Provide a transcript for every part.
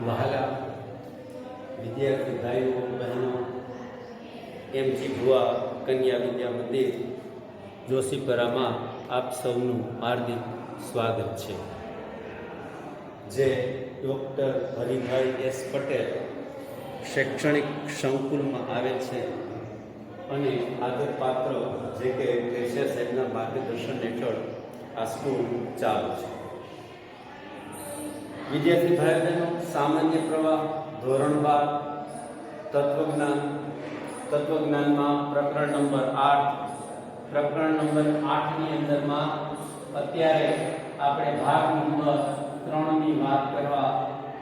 વહાલા વિદ્યાર્થી ભાઈઓ બહેનો, એમજી ભુવા કન્યા વિદ્યા મંદિર જોશીપરામાં આપ સૌનું હાર્દિક સ્વાગત છે. જે ડૉક્ટર હરિભાઈ એસ પટેલ શૈક્ષણિક સંકુલમાં આવેલ છે અને આદરપાત્ર જે કે કેશિયા સાહેબના માર્ગદર્શન હેઠળ આ સ્કૂલ ચાલુ છે. વિદ્યાર્થી ભાઈ બહેનો, સામાન્ય પ્રવાહ ધોરણ 12 તત્વજ્ઞાનમાં પ્રકરણ નંબર 8 ની અંદરમાં અત્યારે આપણે ભાગ નંબર 3 ની વાત કરવા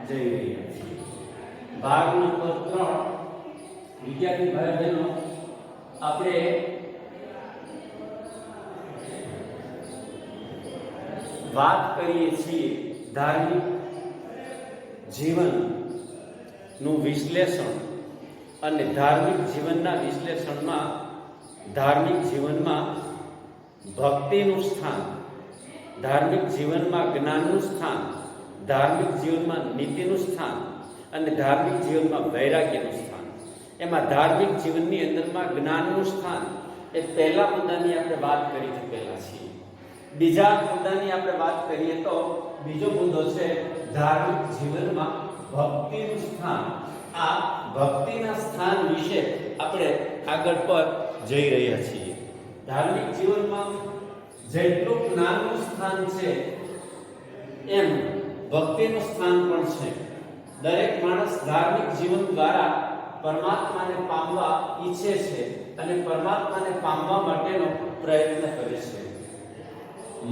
જઈ રહ્યા છીએ. ભાગ નંબર 3 વિદ્યાર્થી ભાઈ બહેનો, આપણે વાત કરીએ છીએ ધાર્મિક જીવનનું વિશ્લેષણ અને ધાર્મિક જીવનના વિશ્લેષણમાં ધાર્મિક જીવનમાં ભક્તિનું સ્થાન, ધાર્મિક જીવનમાં જ્ઞાનનું સ્થાન, ધાર્મિક જીવનમાં નીતિનું સ્થાન અને ધાર્મિક જીવનમાં વૈરાગ્યનું સ્થાન. એમાં ધાર્મિક જીવનની અંદરમાં જ્ઞાનનું સ્થાન એ પહેલા મુદ્દાની આપણે વાત કરી ચૂકેલા છીએ. બીજા મુદ્દાની આપણે વાત કરીએ તો બીજો મુદ્દો છે ધાર્મિક જીવનમાં ભક્તિનું સ્થાન. આ ભક્તિના સ્થાન વિશે આપણે આગળ પર જઈ રહ્યા છીએ. ધાર્મિક જીવનમાં જેટલું જ્ઞાનનું સ્થાન છે એમ ભક્તિનું સ્થાન પણ છે. દરેક માણસ ધાર્મિક જીવન દ્વારા પરમાત્માને પામવા ઈચ્છે છે અને પરમાત્માને પામવા માટેનો પ્રયત્ન કરે છે.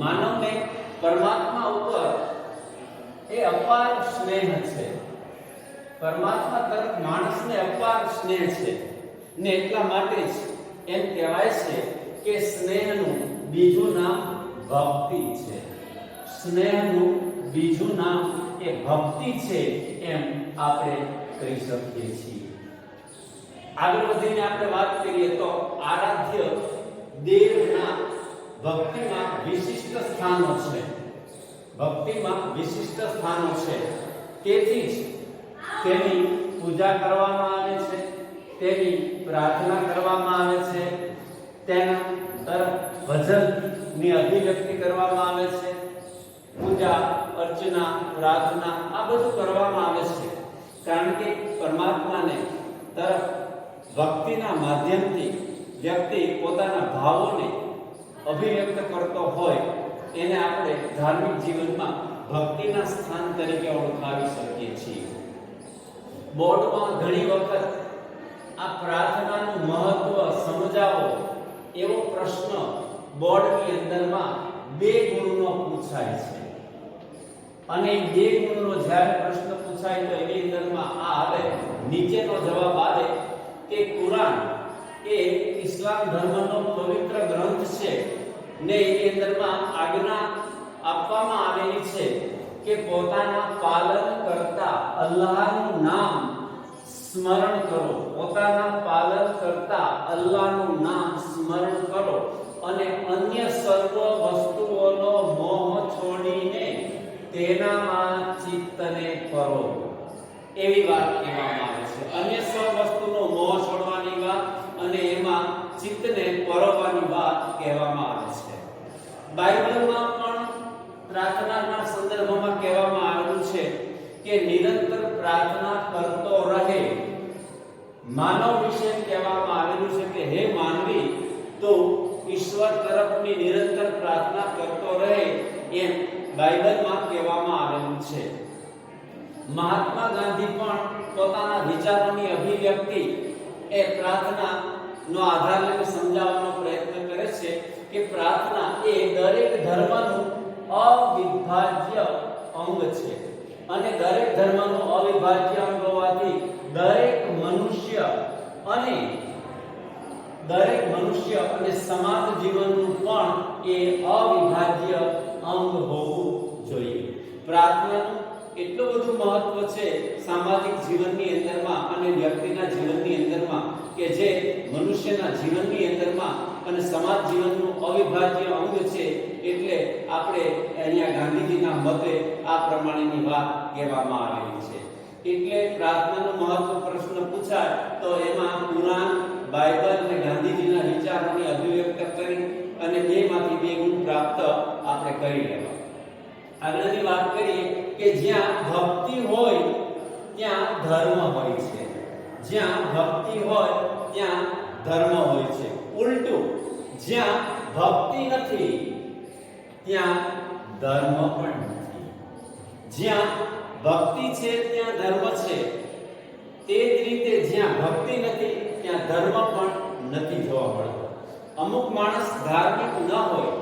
માનવને પરમાત્મા ઉપર એ અપાર સ્નેહ છે. પરમાત્મા તરફ માણસને અપાર સ્નેહ છે ને એટલા માટે જ એમ કહેવાય છે કે સ્નેહનું બીજું નામ ભક્તિ છે. સ્નેહનું બીજું નામ એ ભક્તિ છે એમ આપણે કહી શકીએ છીએ. આગળ વધીને આપણે વાત કરીએ તો આરાધ્ય દેવના ભક્તિમાં વિશિષ્ટ સ્થાનો છે. ભક્તિમાં વિશિષ્ટ સ્થાનો છે. તેથી જ તેની પૂજા કરવામાં આવે છે, તેની પ્રાર્થના કરવામાં આવે છે, તેના તરફ ભજનની અભિવ્યક્તિ કરવામાં આવે છે. પૂજા, અર્ચના, પ્રાર્થના આ બધું કરવામાં આવે છે. કારણ કે પરમાત્માને તરફ ભક્તિના માધ્યમથી વ્યક્તિ પોતાના ભાવોને અભિવ્યક્ત કરતો હોય એને આપણે ધાર્મિક જીવનમાં ભક્તિના સ્થાન તરીકે ઓળખાવી શકીએ છીએ. બોર્ડમાં ઘણી વખત આ પ્રાર્થનાનું મહત્વ સમજાવો એવો પ્રશ્ન બોર્ડની અંદરમાં 2 ગુણનો પૂછાય છે. અને 2 ગુણનો જ્યારે પ્રશ્ન પૂછાય તો એની અંદરમાં આ આવે, નીચેનો જવાબ આવે કે કુરાન એ ઇસ્લામ ધર્મનો પવિત્ર ગ્રંથ છે ને એની અંદરમાં આજ્ઞા આપવામાં આવેલી છે કે પોતાના પાલન કરતા અલ્લાહનું નામ સ્મરણ કરો. પોતાના પાલન કરતા અલ્લાહનું નામ સ્મરણ કરો અને અન્ય સર્વ વસ્તુઓનો મોહ છોડીને તેનામાં ચિત્તને કરો. એવી વાત કહેવામાં આવે છે. અન્ય સર્વ વસ્તુનો મોહ છોડવાની વાત અને એમાં ચિત્તને પરોવવાની વાત કહેવામાં આવે છે. બાઇબલમાં પણ પ્રાર્થનાના સંદર્ભમાં કહેવામાં આવેલું છે કે નિરંતર પ્રાર્થના કરતો રહે. માનવ વિશે કહેવામાં આવેલું છે કે હે માનવી, તો ઈશ્વર તરફની નિરંતર પ્રાર્થના કરતો રહે એમ બાઇબલમાં કહેવામાં આવેલું છે. મહાત્મા ગાંધી પણ પોતાના વિચારોની અભિવ્યક્તિ એ પ્રાર્થનાનો આધાર લઈને સમજાવવાનો પ્રયત્ન કરે છે કે પ્રાર્થના એ દરેક ધર્મનું અવિભાજ્ય અંગ છે અને દરેક ધર્મનું અવિભાજ્ય અંગ હોવાથી દરેક મનુષ્ય અને સમાજ જીવનનું પણ એ અવિભાજ્ય અંગ હોવું જોઈએ. પ્રાર્થનાનું એટલું બધું મહત્વ છે સામાજિક જીવનની અંદરમાં અને વ્યક્તિના જીવનની અંદરમાં કે જે મનુષ્યના જીવનની અંદરમાં અને સમાજ જીવનનું અવિભાજ્ય અંગ છે. એટલે આપણે અહીંયા ગાંધીજીના મતે આ પ્રમાણેની વાત કહેવામાં આવેલી છે એટલે પ્રાર્થનાનું મહત્વ પ્રશ્ન પૂછાય તો એમાં કુરાન, બાઇબલ અને ગાંધીજીના વિચારોની અભિવ્યક્ત કરી અને બેમાંથી 2 ગુણ પ્રાપ્ત આપણે કરી લેવા. આગળની વાત કરીએ કે જ્યાં ભક્તિ હોય ત્યાં ધર્મ હોય છે. જ્યાં ભક્તિ હોય ત્યાં ધર્મ હોય છે. ઉલટું, જ્યાં ભક્તિ નથી ત્યાં ધર્મ પણ નથી. જ્યાં ભક્તિ છે ત્યાં ધર્મ છે. તે જ રીતે જ્યાં ભક્તિ નથી ત્યાં ધર્મ પણ નથી જોવા મળતો. અમુક માણસ ધાર્મિક ન હોય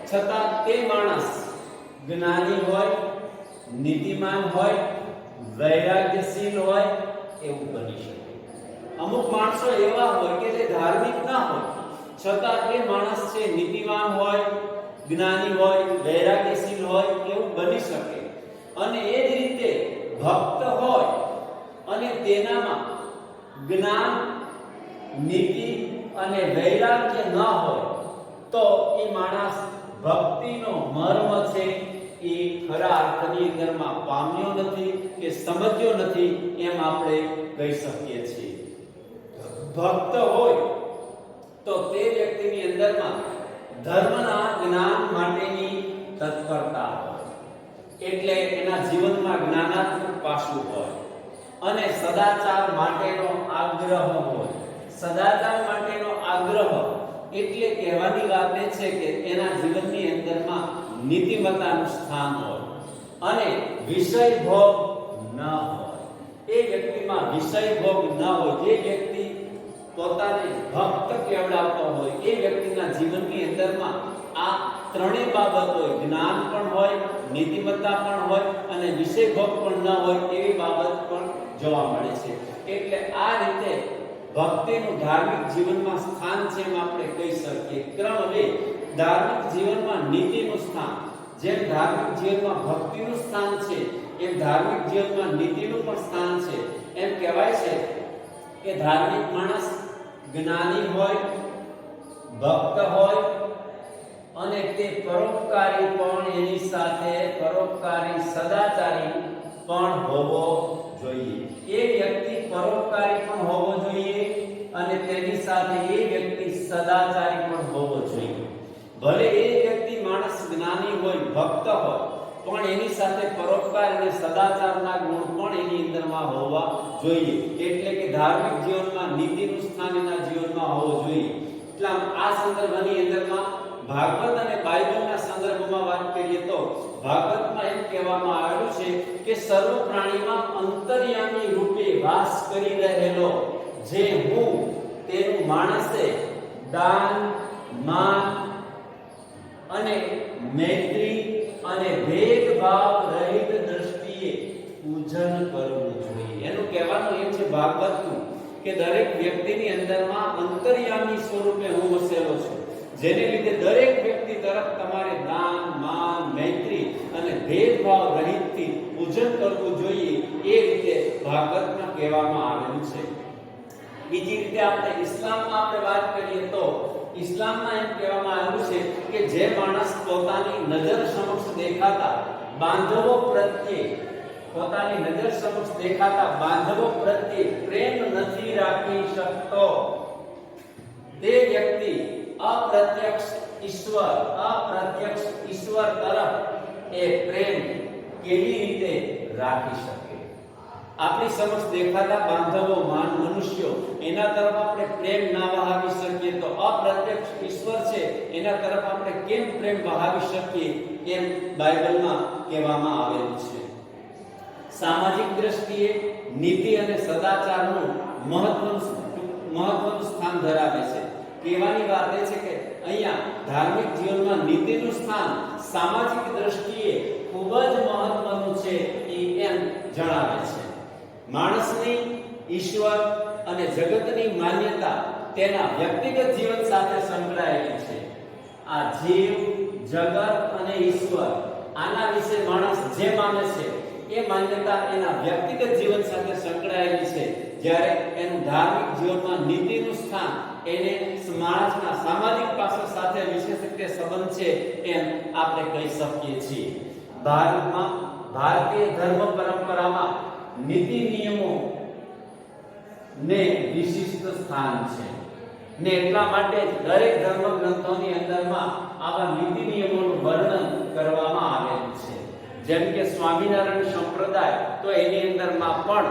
છતાં તે માણસ જ્ઞાની હોય, નીતિમાન હોય, વૈરાગ્યશીલ હોય એવું બની શકે. અમુક માણસો એવા હોય કે જે ધાર્મિક ના હોય છતાં એ માણસ છે નીતિવાન હોય, જ્ઞાની હોય, વૈરાગ્યશીલ હોય એવું બની શકે. અને એ જ રીતે ભક્ત હોય અને તેનામાં જ્ઞાન, નીતિ અને વૈરાગ્ય ન હોય તો એ માણસ ભક્તિનો મર્મ છે એ ખરા અર્થની અંદરમાં પામ્યો નથી કે સમજ્યો નથી એમ આપણે કહી શકીએ છીએ. ભક્ત હોય તો તે વ્યક્તિની અંદરમાં ધર્મના જ્ઞાન માટેની તત્પરતા હોય, એટલે એના જીવનમાં જ્ઞાનાત્મક પાસું હોય અને સદાચાર માટેનો આગ્રહ હોય. સદાચાર માટેનો આગ્રહ એટલે કહેવાની વાત એ છે કે એના જીવનની અંદરમાં નીતિમત્તાનું સ્થાન હોય અને વિષય ભોગ ન હોય. એ વ્યક્તિમાં વિષય ભોગ ન હોય. જે વ્યક્તિ પોતાને ભક્ત કહેવડાવતો હોય એ વ્યક્તિના જીવનની અંદરમાં આ ત્રણેય બાબત હોય. જ્ઞાન પણ હોય, નીતિમત્તા પણ હોય અને વિષય ભોગ પણ ન હોય એવી બાબત પણ જોવા મળે છે. એટલે આ રીતે ભક્તિનું ધાર્મિક જીવનમાં સ્થાન છે એમ આપણે કહી શકીએ. ક્રમ 2, ધાર્મિક જીવનમાં નીતિનું સ્થાન. જેમ ધાર્મિક જીવનમાં ભક્તિનું સ્થાન છે એમ ધાર્મિક જીવનમાં નીતિનું પણ સ્થાન છે. એમ કહેવાય છે કે ધાર્મિક માણસ જ્ઞાની હોય, ભક્ત હોય અને તે પરોપકારી પણ એની સાથે પરોપકારી સદાચારી પણ હોવો જોઈએ. એ વ્યક્તિ પરોપકારી પણ હોવો જોઈએ અને તેની સાથે એ વ્યક્તિ સદાચારી પણ હોવો જોઈએ. ભલે એ વ્યક્તિ માણસ જ્ઞાની હોય, ભક્ત હોય પણ એની સાથે પરોપકાર અને સદાચારના ગુણ પણ એની અંદરમાં હોવા જોઈએ. એટલે કે ધાર્મિક જીવનમાં નીતિનું સ્થાન એના જીવનમાં હોવું જોઈએ. એટલે આ સંદર્ભની અંદરમાં ભાગવત અને બાઇબલના સંદર્ભમાં વાત કરીએ તો ભાગવતમાં એમ કહેવામાં આવ્યું છે કે સર્વ પ્રાણીમાં અંતર્યામી રૂપે વાસ કરી રહેલો જે હું તેનું માણસે દાન, માન અને મૈત્રી અને ભેદભાવ રહિત દ્રષ્ટિએ પૂજન કરવું જોઈએ. એનું કહેવાનું એમ છે ભાગવતનું કે દરેક વ્યક્તિની અંદરમાં અંતર્યામી સ્વરૂપે હું વસેલો છું, જેને લીધે દરેક વ્યક્તિ તરફ તમારે દાન, માન, મૈત્રી અને ભેદભાવ રહિતથી પૂજન કરવું જોઈએ. એ રીતે ભાગવતમાં કહેવામાં આવેલું છે. બીજી રીતે આપણે ઇસ્લામમાં આપણે વાત કરીએ તો ઇસ્લામમાં એમ કહેવામાં આવ્યું છે કે જે માણસ પોતાની નજર સમક્ષ દેખાતા બાંધવો પ્રત્યે પ્રેમ નથી રાખી શકતો તે વ્યક્તિ અપ્રત્યક્ષ ઈશ્વર તરફ એ પ્રેમ કેવી રીતે રાખી શકે? આપણી સમક્ષ દેખાતા બાંધવો, મનુષ્યો, એના તરફ આપણે પ્રેમ ના વહાવી શકીએ તો અપ્રત્યક્ષ ઈશ્વર છે એના તરફ આપણે કેમ પ્રેમ વહાવી શકીએ એમ બાઇબલમાં કહેવામાં આવેલું છે. સામાજિક દ્રષ્ટિએ નીતિ અને સદાચારનું મહત્વનું સ્થાન ધરાવે છે. કહેવાની વાત એ છે કે અહીંયા ધાર્મિક જીવનમાં નીતિનું સ્થાન સામાજિક દ્રષ્ટિએ ખૂબ જ મહત્વનું છે એમ જણાવે છે. માણસની ઈશ્વર અને જગતની માન્યતા તેના વ્યક્તિગત જીવન સાથે સંકળાયેલી છે. આ જીવ, જગત અને ઈશ્વર આના વિશે માણસ જે માને છે એ માન્યતા એના વ્યક્તિગત જીવન સાથે સંકળાયેલી છે. જ્યારે એનું ધાર્મિક જીવનમાં નીતિનું સ્થાન એને માણસના સામાજિક પાસા સાથે વિશેષ રીતે સંબંધ છે એમ આપણે કહી શકીએ છીએ. ભારતીય ધર્મ પરંપરામાં નીતિ નિયમો ને વિશિષ્ટ સ્થાન છે ને એટલા માટે દરેક ધર્મ ગ્રંથોની અંદરમાં આવા નીતિ નિયમોનું વર્ણન કરવામાં આવેલું છે. જેમ કે સ્વામિનારાયણ સંપ્રદાય, તો એની અંદરમાં પણ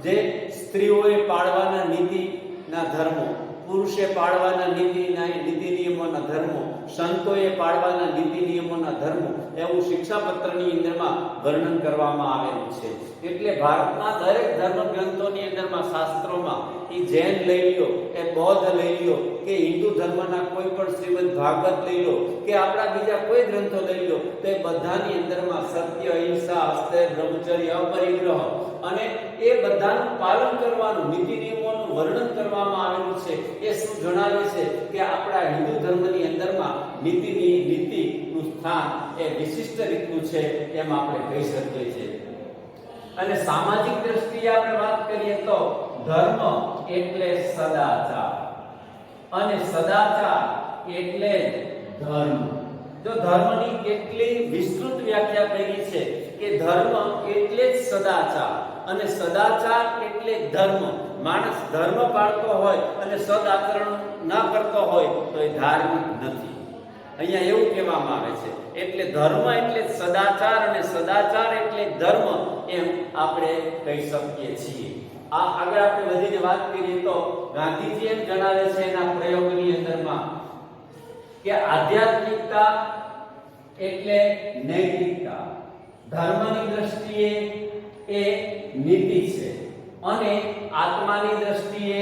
જે સ્ત્રીઓએ પાળવાના નીતિના ધર્મો, પુરુષે પાળવાના નીતિ નિયમોના ધર્મો, સંતોએ પાળવાના નીતિ નિયમોના ધર્મો, એવું શિક્ષાપત્રની અંદરમાં વર્ણન કરવામાં આવેલું છે. એટલે ભારતના દરેક ધર્મ ગ્રંથોની અંદરમાં, શાસ્ત્રોમાં, એ જૈન લઈ લો, એ બૌદ્ધ લઈ લો, કે હિન્દુ ધર્મના કોઈ પણ શ્રીમદ ભાગવત લઈ લો, કે આપણા બીજા કોઈ ગ્રંથો લઈ લો, તો એ બધાની અંદરમાં સત્ય, અહિંસા, અસ્તેય, બ્રહ્મચર્ય, અપરિગ્રહ અને એ બધાનું પાલન કરવાનું, નીતિ નિયમોનું વર્ણન કરવામાં આવેલું છે. એ શું જણાવે છે કે આપણા હિન્દુ ધર્મની અંદરમાં નીતિનું સ્થાન એ વિશિષ્ટ રીતનું છે, એમ આપણે કહી શકીએ છીએ. અને સામાજિક દ્રષ્ટિએ આપણે વાત કરીએ તો ધર્મ એટલે સદાચાર અને સદાચાર એટલે ધર્મ. જો ધર્મની કેટલી વિસ્તૃત વ્યાખ્યા કરી છે કે ધર્મ એટલે જ સદાચાર અને સદાચાર એટલે ધર્મ. માણસ ધર્મ પાળતો હોય અને સદાચરણ ન કરતો હોય તો એ ધાર્મિક નથી. અહીંયા એવું કહેવામાં આવે છે. એટલે ધર્મ એટલે સદાચાર અને સદાચાર એટલે ધર્મ, એમ આપણે કહી શકીએ છીએ. આ આગળ આપણે વધીને વાત કરીએ તો ગાંધીજી એમ જણાવે છે એના પ્રયોગની અંદરમાં કે આધ્યાત્મિકતા એટલે નૈતિકતા, ધર્મની દ્રષ્ટિએ એ નીતિ છે અને આત્માની દ્રષ્ટિએ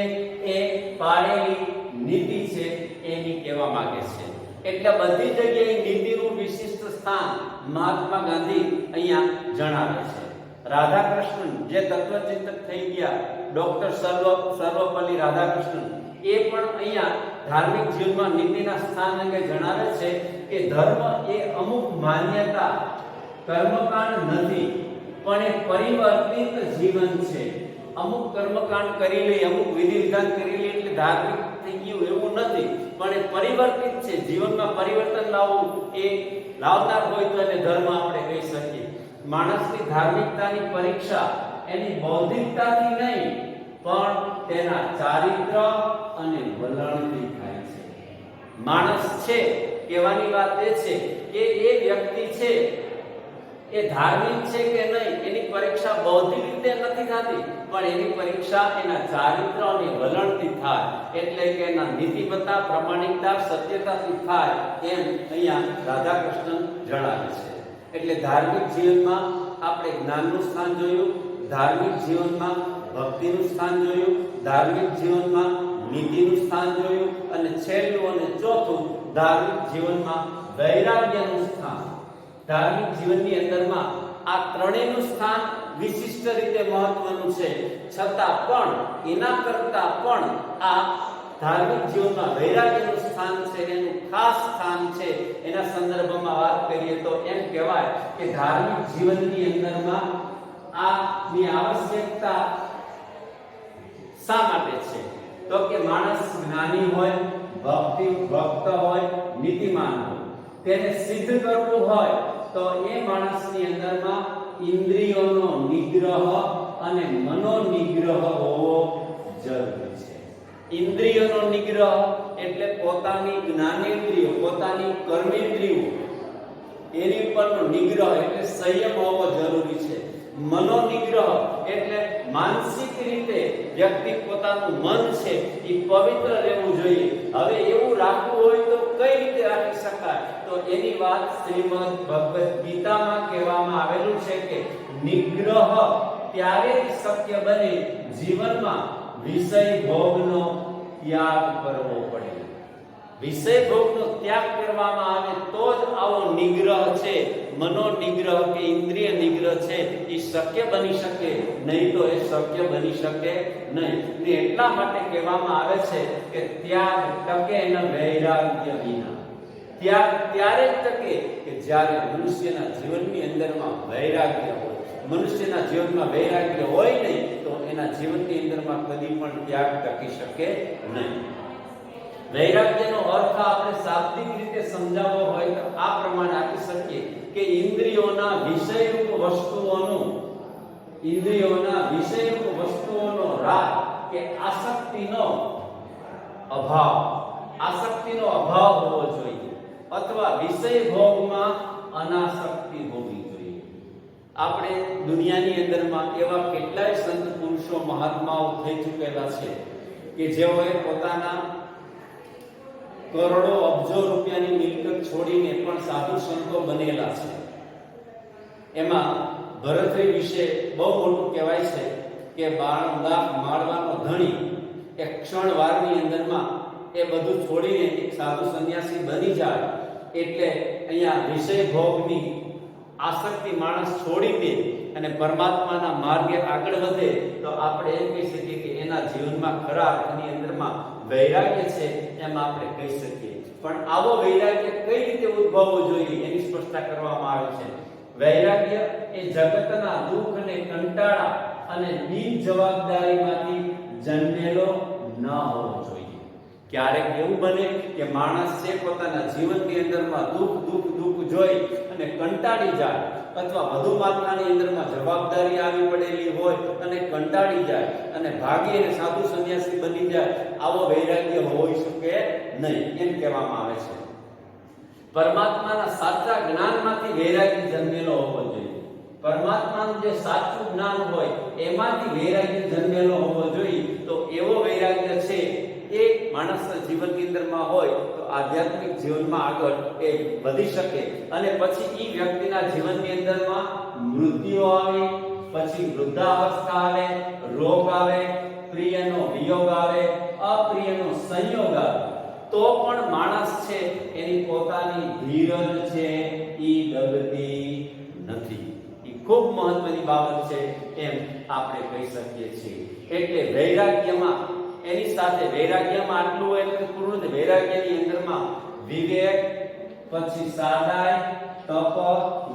એ પાળેલી નીતિ છે, એની કહેવા માંગે છે. એટલે બધી જગ્યાએ નીતિનું વિશિષ્ટ સ્થાન મહાત્મા ગાંધી અહીંયા જણાવે છે. રાધાકૃષ્ણન જે તત્વચિંતક થઈ ગયા, ડોક્ટર સર્વપલ્લી રાધાકૃષ્ણન, એ પણ અહીંયા ધાર્મિક જીવનમાં નીતિના સ્થાન અંગે જણાવે છે કે ધર્મ એ અમુક માન્યતા, કર્મકાંડ નથી, પણ એ પરિવર્તિત જીવન છે. અમુક કર્મકાંડ કરી લે, અમુક વિધિ વિધાન કરી લે એટલે ધાર્મિક થઈ ગયું એવું નથી, પણ એ પરિવર્તિત છે. જીવનમાં પરિવર્તન લાવવું એ લાવનાર હોય તો એને ધર્મ આપણે કહી શકીએ. માણસની ધાર્મિકતાની પરીક્ષા એની બૌદ્ધિકતાથી નહીં, પણ તેના ચારિત્ર અને વલણથી થાય છે. માણસ છે, કહેવાની વાત એ છે કે એ વ્યક્તિ છે એ ધાર્મિક છે કે નહીં, એની પરીક્ષા બૌદ્ધિક રીતે નથી થતી, પણ એની પરીક્ષા એના ચારિત્ર અને વલણથી થાય. એટલે કે એના નીતિમત્તા, પ્રમાણિકતા, સત્યતાથી થાય, એમ અહીંયા રાધાકૃષ્ણન જણાવે છે. એટલે ધાર્મિક જીવનમાં આપણે જ્ઞાનનું સ્થાન જોયું, ધાર્મિક જીવનમાં ભક્તિનું સ્થાન જોયું, ધાર્મિક જીવનમાં નીતિનું સ્થાન જોયું, અને છેલ્લું અને ચોથું ધાર્મિક જીવનમાં વૈરાગ્યનું સ્થાન. ધાર્મિક જીવનની અંદરમાં આ ત્રણેયનું સ્થાન વિશિષ્ટ રીતે મહત્વનું છે, છતાં પણ એના કરતા પણ આ ધાર્મિક જીવનમાં વૈરાગ્યનું સ્થાન છે, એનું ખાસ સ્થાન છે. એના સંદર્ભમાં વાત કરીએ તો એમ કહેવાય કે ધાર્મિક જીવનની અંદરમાં આની આવશ્યકતા શા માટે છે? તો કે માણસ જ્ઞાની હોય, ભક્ત હોય, નીતિમાન હોય, તેને સિદ્ધ કરવું હોય તો એ માણસની અંદરમાં ઇન્દ્રિયોનો નિગ્રહ અને મનોનિગ્રહ હોવો જરૂરી છે. ઇન્દ્રિયોનો નિગ્રહ એટલે પોતાની જ્ઞાનેન્દ્રિયો, પોતાની કર્મેન્દ્રિયો, એની પરનો નિગ્રહ એટલે સંયમ હોવો જરૂરી છે. મનોનિગ્રહ એટલે માનસિક રીતે વ્યક્તિ પોતાનું મન છે એ પવિત્ર રહેવું જોઈએ. હવે એવું રાખવું હોય તો કઈ રીતે રાખી શકાય? તો એની વાત શ્રીમદ ભગવદ ગીતામાં કહેવામાં આવેલું છે કે નિગ્રહ ત્યારે શક્ય બને જીવનમાં વિષય ભોગનો ત્યાગ કરવો પડે. વિષય ભોગનો ત્યાગ કરવામાં આવે તો જ આવો નિગ્રહ છે, મનોનિગ્રહ કે ઇન્દ્રિય નિગ્રહ છે એ શક્ય બની શકે, નહીં તો એ શક્ય બની શકે નહીં. ને એટલા માટે કહેવામાં આવે છે કે ત્યાગ ટકે ન વૈરાગ્ય વિના. ત્યાગ ત્યારે જ ટકે કે જ્યારે મનુષ્યના જીવનની અંદરમાં વૈરાગ્ય હોય. મનુષ્યના જીવનમાં વૈરાગ્ય હોય નહીં તો એના જીવનની અંદરમાં કદી પણ ત્યાગ ટકી શકે નહીં. વૈરાગ્યનો અર્થ આપણે શાબ્દિક રીતે સમજાવવો હોય તો આ પ્રમાણે આપી શકીએ કે ઇન્દ્રિયોના વિષયરૂપ વસ્તુઓનું ઇન્દ્રિયોના વિષય વસ્તુઓનો રાગ કે આસક્તિનો અભાવ હોવો જોઈએ અથવા વિષય ભોગમાં અનાસક્તિ હોવી જોઈએ. આપણે દુનિયાની અંદરમાં એવા કેટલાય સંત પુરુષો મહાત્માઓ થઈ ચૂકેલા છે કે જેઓએ પોતાના કરોડો અબજો રૂપિયાની મિલકત છોડીને પણ સાધુ સંતો બનેલા છે. એમાં ભરતરી વિશે બહુ મોટું કહેવાય છે કે 92 લાખ માળવાનો ધણી એક ક્ષણવારની અંદરમાં એ બધું છોડીને એક સાધુ સંન્યાસી બની જાય એટલે અહીંયા વિષય ભોગની આસક્તિ માણસ છોડી દે અને પરમાત્માના માર્ગે આગળ વધે તો આપણે એમ કહી શકીએ કે એના જીવનમાં ખરા અર્થની અંદરમાં વૈરાગ્ય છે એમ આપણે કહી શકીએ. પણ આવો વૈરાગ્ય કઈ રીતે ઉદ્ભવવો જોઈએ એની સ્પષ્ટતા કરવામાં આવે છે. વૈરાગ્ય એ જગતના દુઃખ અને કંટાળા અને બિન જવાબદારીમાંથી જન્મેલો ન હોવો જોઈએ. ક્યારેક એવું બને કે માણસ છે પોતાના જીવનની અંદરમાં દુઃખ જોઈ અને કંટાળી જાય અથવા વધુ માત્રાની અંદરમાં જવાબદારી આવી પડેલી હોય અને કંટાળી જાય અને ભાગી અને સાધુ સંન્યાસી બની જાય. આવો વૈરાગ્ય હોઈ શકે નહીં એમ કહેવામાં આવે છે. પરમાત્માના સાચા જ્ઞાનમાંથી વૈરાગ્ય જન્મેલો હોવો જોઈએ. પરમાત્માનું જે સાચું જ્ઞાન હોય એમાંથી વૈરાગ્ય જન્મેલો હોવો જોઈએ. તો એવો વૈરાગ્ય છે એ માણસના જીવનની અંદરમાં હોય તો આધ્યાત્મિક જીવનમાં આગળ એ વધી શકે અને પછી એ વ્યક્તિના જીવનની અંદરમાં મૃત્યુ આવે, પછી વૃદ્ધાવસ્થા આવે, રોગ આવે, પ્રિયનો વિયોગ આવે, અપ્રિયનો સંયોગ આવે તો પણ માણસ છે એની પોતાની ધીરજ છે એ ડગતી નથી. એ ખૂબ મહત્વની બાબત છે એમ આપણે કહી શકીએ છીએ. એટલે વૈરાગ્યમાં એની સાથે વૈરાગ્યમાં આટલું હોય એટલે પૂર્ણ વૈરાગ્યની અંદરમાં વિવેક, પછી સાદાઈ, તપ,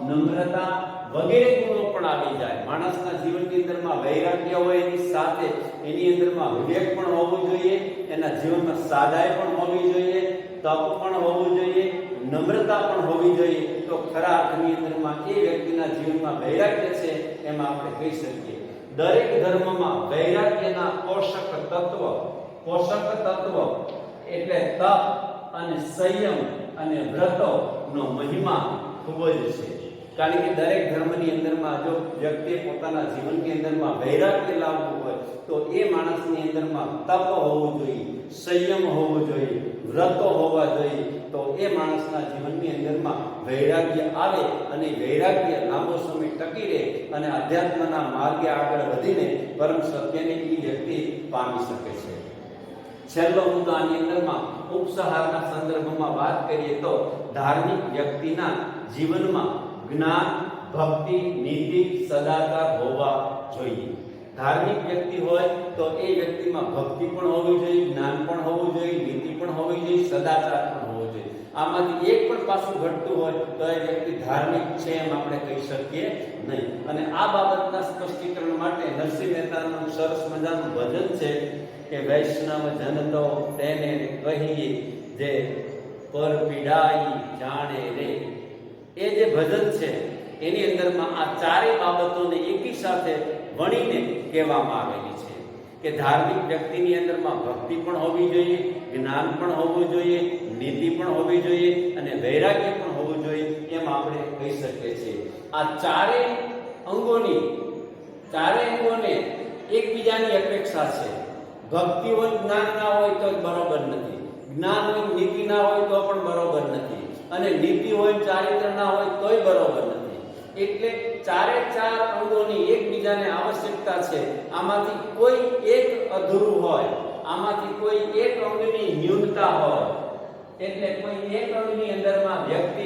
નમ્રતા વગેરે ગુણો પણ આવી જાય. માણસના જીવનની અંદરમાં વૈરાગ્ય હોય એની સાથે એની અંદરમાં વિવેક પણ હોવું જોઈએ, એના જીવનમાં સાદાઈ પણ હોવી જોઈએ, તપ પણ હોવું જોઈએ, નમ્રતા પણ હોવી જોઈએ. તો ખરા અર્થની અંદરમાં એ વ્યક્તિના જીવનમાં વૈરાગ્ય છે એમ આપણે કહી શકીએ. દરેક ધર્મમાં વૈરાગ્યના પોષક તત્વ એટલે તપ અને સંયમ અને વ્રતોનો મહિમા ખૂબ જ છે. કારણ કે દરેક ધર્મની અંદરમાં જો વ્યક્તિએ પોતાના જીવનની અંદરમાં વૈરાગ્ય લાવવું હોય તો એ માણસની અંદરમાં તપ હોવું જોઈએ, સંયમ હોવો જોઈએ, વ્રતો હોવા જોઈએ. તો એ માણસના જીવનની અંદરમાં વૈરાગ્ય આવે અને વૈરાગ્ય લાંબો સમય ટકી રહે અને અધ્યાત્મના માર્ગે આગળ વધીને પરમ સત્યને એ વ્યક્તિ પામી શકે છે. છેલ્લો મુદ્દો આની અંદરમાં ઉપસંહારના સંદર્ભમાં વાત કરીએ તો ધાર્મિક વ્યક્તિના જીવનમાં જ્ઞાન, ભક્તિ, નીતિ, સદાચાર હોવા જોઈએ. ધાર્મિક વ્યક્તિ હોય તો એ વ્યક્તિમાં ભક્તિ પણ હોવી જોઈએ, જ્ઞાન પણ હોવું જોઈએ, નીતિ પણ હોવી જોઈએ, સદાચાર પણ હોવો જોઈએ. આમાંથી એક પણ પાસું ઘટતું હોય તો એ વ્યક્તિ ધાર્મિક છે એમ આપણે કહી શકીએ નહીં. અને આ બાબતના સ્પષ્ટીકરણ માટે નરસિંહ મહેતાનું સરસ મજાનું ભજન છે કે વૈષ્ણવ જન તો તેને કહીએ જે પર પીડાઈ જાણે રે. એ જે ભજન છે એની અંદરમાં આ ચારેય બાબતોને એકી સાથે વણીને કહેવામાં આવેલી છે કે ધાર્મિક વ્યક્તિની અંદરમાં ભક્તિ પણ હોવી જોઈએ, જ્ઞાન પણ હોવું જોઈએ, નીતિ પણ હોવી જોઈએ અને વૈરાગ્ય પણ હોવું જોઈએ એમ આપણે કહી શકીએ છીએ. આ ચારેય અંગોને એકબીજાની અપેક્ષા છે. ભક્તિ હોય, જ્ઞાન ના હોય તો બરોબર નથી, જ્ઞાન હોય, નીતિ ના હોય તો પણ બરોબર નથી અને નીતિ હોય, ચારિત્ર ના હોય તોય બરોબર નથી. એટલે ચારે ચાર અંગોની એકબીજાને આવશ્યકતા છે. આમાંથી કોઈ એક અધૂરું હોય, આમાંથી કોઈ એક અંગની ન્યૂનતા હોય, એટલે કોઈ એક અંગની અંદરમાં વ્યક્તિ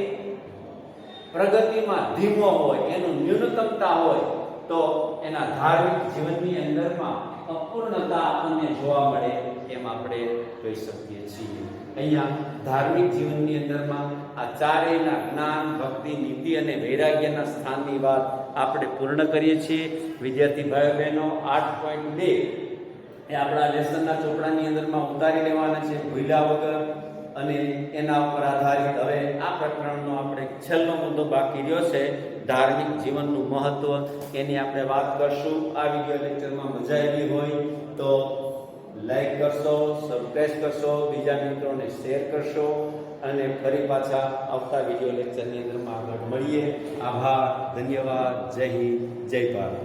પ્રગતિમાં ધીમો હોય, એનું ન્યૂનતમતા હોય તો એના ધાર્મિક જીવનની અંદરમાં અપૂર્ણતા આપણને જોવા મળે એમ આપણે કહી શકીએ છીએ. અહીંયા ધાર્મિક જીવનની અંદરમાં આ ચારેયના જ્ઞાન, ભક્તિ, નીતિ અને વૈરાગ્યના સ્થાનની વાત આપણે પૂર્ણ કરીએ છીએ. વિદ્યાર્થી ભાઈઓ બહેનો 8.2 એ આપણા લેસનના ચોપડાની અંદરમાં ઉતારી લેવાના છે ભૂલ્યા વગર. અને એના ઉપર આધારિત હવે આ પ્રકરણનો આપણે છેલ્લો મુદ્દો બાકી રહ્યો છે, ધાર્મિક જીવનનું મહત્વ, એની આપણે વાત કરશું. આ વિડીયો લેક્ચરમાં મજા આવી હોય તો લાઈક કરશો, સબસ્ક્રાઇબ કરશો, બીજા મિત્રોને શેર કરશો અને ફરી પાછા આવતા વિડીયો લેક્ચરની અંદરમાં આગળ મળીએ. આભાર, ધન્યવાદ, જય હિન્દ, જય ભારત.